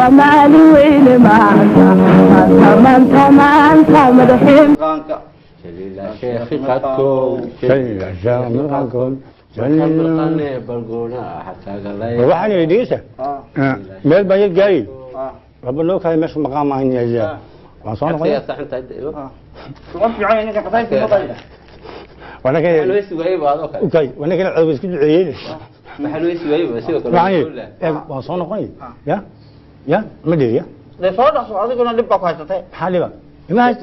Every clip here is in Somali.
soomaali weyne maanta maanta madaxiin جليل شيخ قدكم جليل شيخ قدكم جليل برقونا حتى قال لي waxaan idhiisa meel baa yar gaari rabo loo kale meesha maqaam aan yahay waan soo noqday يا صح انت وقف عيني انك قطعت المقايضه وانا كده حلو يسوي هذا اوكي وانا كده عاوز اسكت عيني حلو يسوي بس يعني waan soo noqday ya ma dhiriya ده صوت adiguna dib baa ku haysatay xali ba ima hayst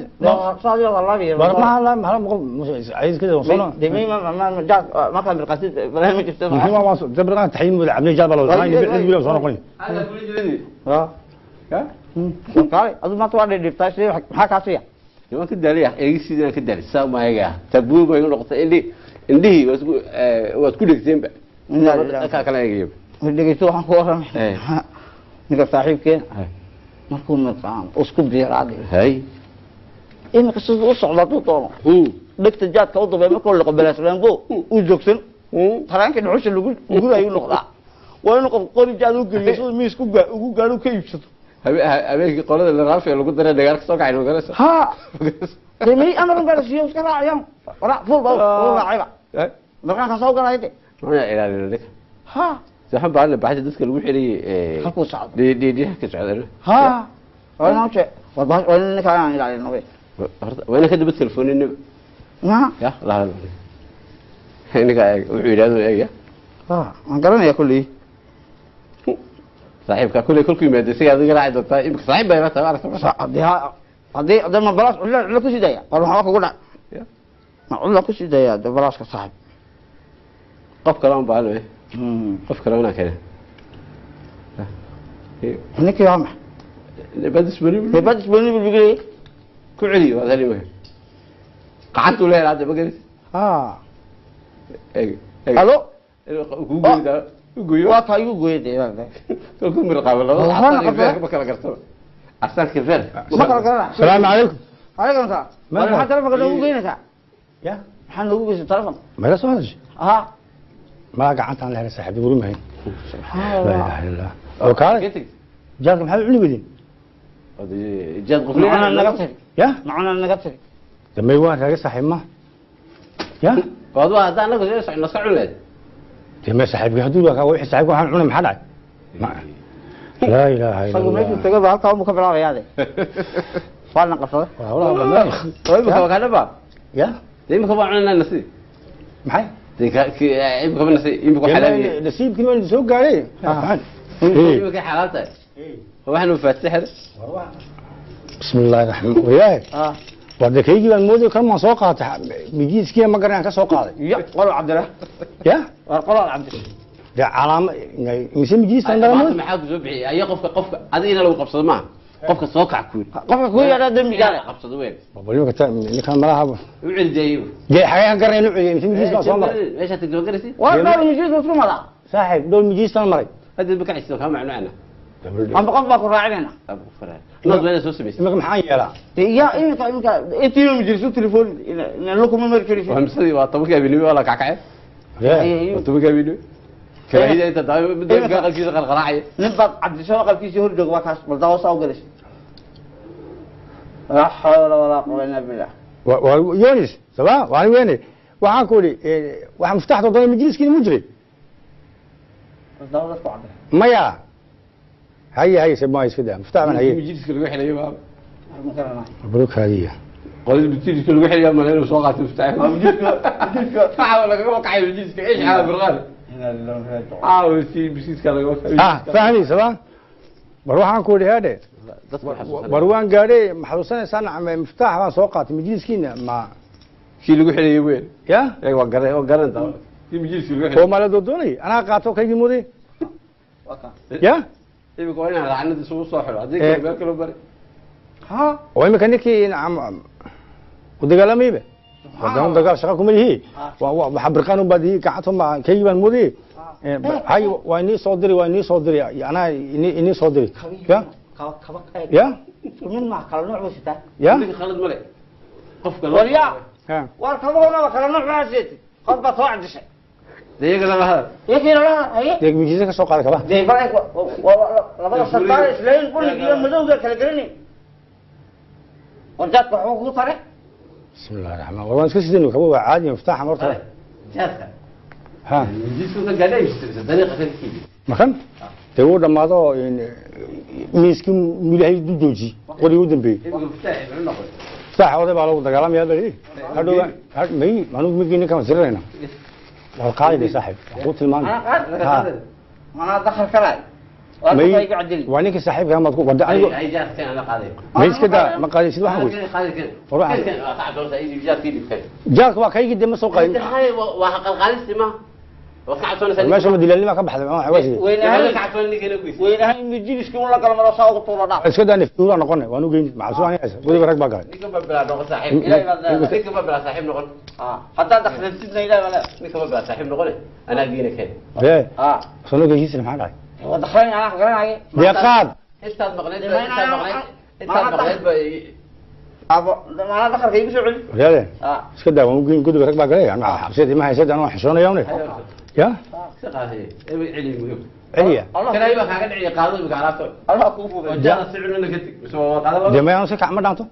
صادق والله بير ما مش عايز كده وصلنا دمي ما جاك ما كان بالقصيد برنامج استمع ما واصل زبرنا تحين عمليه جابر ولا هاي soo noqday هذا كل جديد ها قال adu ma tuwaa dhibtaa shay waxa ka siya يوم كده ليه اي سيده كده ساو ما هيغا تبوغ way noqotay indhihi waa isku dhigteen ba ka kala eegay dhigayso waxaan ku waramay ninka saaxiibkeen markuu maqaan isku biiraaday hay in qisadu u socdo doono dhigta jaadka u dabay markuu la qabalaas raango u joogsan taraanka dhuxusha lagu gurayo noqda waa inuu qof qori jaad u geliyo miis ugu gaaro ka iibsado habeenkii qolada la raafiyo lagu daray dagaal ka soo kacay magalaysa ha demi ana ran gaarsiyo iska raacayaan wala fuul baa raacayba markaan ka soo galay ma ilaalin ha saxan baa la baxay dadka lagu xiriyay halku socdo دي ka socdo ha ana oo jeex waa ka aan ilaalin nawe وين كده بالتليفون ma يا لا هنيك wuxuu yiraahdo eega ha aan garanaya kulli صاحبك كل يمد سي adiga raacay doontaa imka saaxiib bay maanta aragtay hadii ma balaas la ku sidaya qol waxa kugu dhac ma la ku sidaya da balaas ka saaxiib qof kale aan baalo qof kale una kale ninka yaa ma badis bani bigay ku celiyo hada lima qacantu leeyahay hada bagay ha eeg alo ku gooyda ugoyo waa taayuu gooyday ku mir qabalo ma kala garto asan kifir ma kala garana السلام عليكم عليكم السلام ما حد telefoonka ugu geynaysa ya maxaan ugu geysay telefoon ma la soo hadashay ha ma gacantaan la helay saaxiib guri mahayn la ilaha illallah oo kaale jaadka maxaa u cuni wadin جاد قفلين معنا نقطر ya معنا نقطر damay waan raga saaxiib ma ya وضوا هذا انا قلت له سعود damay saaxiibka haduu waa wixii saaxiibka waxaan cunay maxaa dhacay la ilaha sagu meesha illallah tagaba halka uu ka bilaabay فعلا قصده والله والله طيب هو كان بقى يا زي ما كمان عندنا نسي maxay يبقى كمان نسي يبقى حلال nasiibkii waan soo gaaray يبقى حلالته هو احنا مفاتيح بسم الله الرحمن الرحيم wadakaygi baan mooday kan ma soo qaatay mijiiskii ma garan ka soo qaaday يا قول عبد الله ya قول عبد الله da calaam mise mijiistan dalamood ما حاجه soo bixiyay ay qofka adiina lagu qabsado ma qofka soo kac ku qofka ku yara dambi gaar qabsado weyn waliba ka ninkan malaha u cildeeyo jee xagaan garan inuu ciiday mise mijiis baa soo maray meesha tagto garasi waa dal mijiis soo maray saaxiib dhow mijiistan maray hada baka isoo kama macnaana ام قف باكو راعينا ابو فراد نص وين سو سبيس imika maxaan yeelaa يا انت انتي مجلس تليفون ان لكم ما تليفون وامسدي وطبك ابني ولا كعكعه طبك ابني كراهيده انت دايما بدك قلقيس قرقراعي نبض عبد الشوق قلقيس هو دغ واكاس بل داو ساو غلش لا حول ولا قوه الا بالله يونس سبا وani weyne waxaan ku waxa muftaxda doon majliskii mujri داو داو عبد maya هي سبما يسكده مفتاح من هي مجلس lagu xilay baa مبروك هذه قول بتيجي lagu xilay ma leeyahay soo qaatay muftax مجلس فاعل laga waqay مجلس ايش على برغال سي بسيس كان فاهمي سبا بروحان ku dhihade barwaan gaadhay maxruusanaysan muftax baan soo qaatay majliskiina ma kii lagu xilay weyn ya ay waa garanta kii majliska lagu xilay oo mala doonay ana qaato kaygii muday ya ibi ko inaan raacnada soo xiro hadii kale kale bari ha oo imika ninkii u dagaalamay wadaan dagaal shaqo kuma lihi waxa birqaan u baadiyay gacanto ma kaygii baan muday hay waa inii soo diray ana inii soo diray ya ya من ما كلا نوع وستا ya khalad male qofka وليا ha واركبونا كلا نوع وستا قد بطوع دشي ديك لما هذا يكي لا هي dee mijiisa ka soo qaada kabaha دي فرق لبدا سلطان اسلين كل جيل مدوغا kala garanay warjaad waxa uu ku taray بسم الله الرحمن الرحيم والله iska sideen kaba waa caadi mفتاح marta جاتك ha جيسو ده قاعد طريقه كده makan dee uu dhamaado miiskii milaahay du jooji qori u dambeeyay مفتاح بالنقل sax oday baa lagu dagaalamaya bari hadhow may maanu migini kama sirayna wal qaadi saaxib ku tilmaan انا دخل كراي may waa ninka saaxiibka ma ku wada anigu اي جاتك انا قاضي may iska daa ma qaadaysid waxaan ku قاضي كده وروح كان قاعد اي جاتك كده jaarka waa kaygii dee ma soo qaadin هاي وحق القالس ما وقعتوا انا meesha ma dilaalnima ka baxday ma waasi وين انا هاي قعدتوا لي كده كويس وين هاي مجلس كون لا كلام راسا ugu tuuro dhac iska daa niftuura noqonay waanu geyn macsuuhan yahay wadiga rag baa galay نيك بلا دو صاحب نيك بلا صاحب نقول حتى دخلت سيدنا الى ولا نيك بلا صاحب نقول انا جينا كده bee اه soo geeyisna maxaa dhacay ودخلني انا قراناي dee qaad استاذ مقلد استاذ مقلد ابو ما دخل كيف سو علي walaale اه iska daa waanu geyn gudub rag baa galay ana xabsiyada ma haysan ana xishoonayawne ya ثقافي علم ويب celiya كان يبقى كان دعي قاضي بقعراته الله كوفو وجاء السعر انك بس هو قاضي dee ma si kacma dhaanto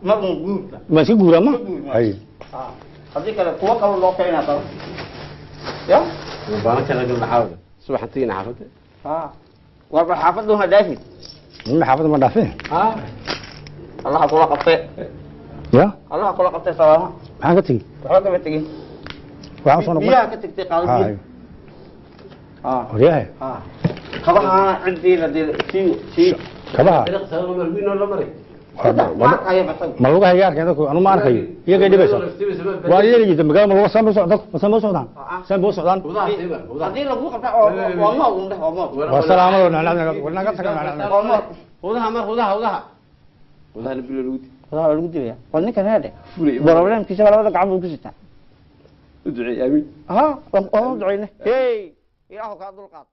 ما موجود ma si guura ma ay اه هذيك القوه قالوا لو كاينه طب يا بارك الله فيك محاوله صبح تينا حافظه اه وابا حافظهم دافي ma xaafada ma dhaafin اه الله كل قطه ya الله كل قطه سلام maxaan ka tegi waxba ka tagin waxaan soo noqon biyaha ka tagtay qaadid اه waryahay اه kabaha cindi la si kabaha طريق سلام الوين ولا مري ما ay batay ma lagu hayaarkeen dadku anu ma arkayo iyaga dhibayso waa yeelay dambiga ma lagu sameeyo socdo ma sameeyo socdaan sameeyo socdaan وضع سيبه وضع hadii lagu qabta oo ma unda waa salaamado naga tagaa وضعها مر وضعها وضعها وضعها نبي الود wadaa lagu dilaya wal ninkan hade problemkiisa labada gacmo ku sitaa ادعي امين ha oo duceyne hey ilaahu ka dulqaad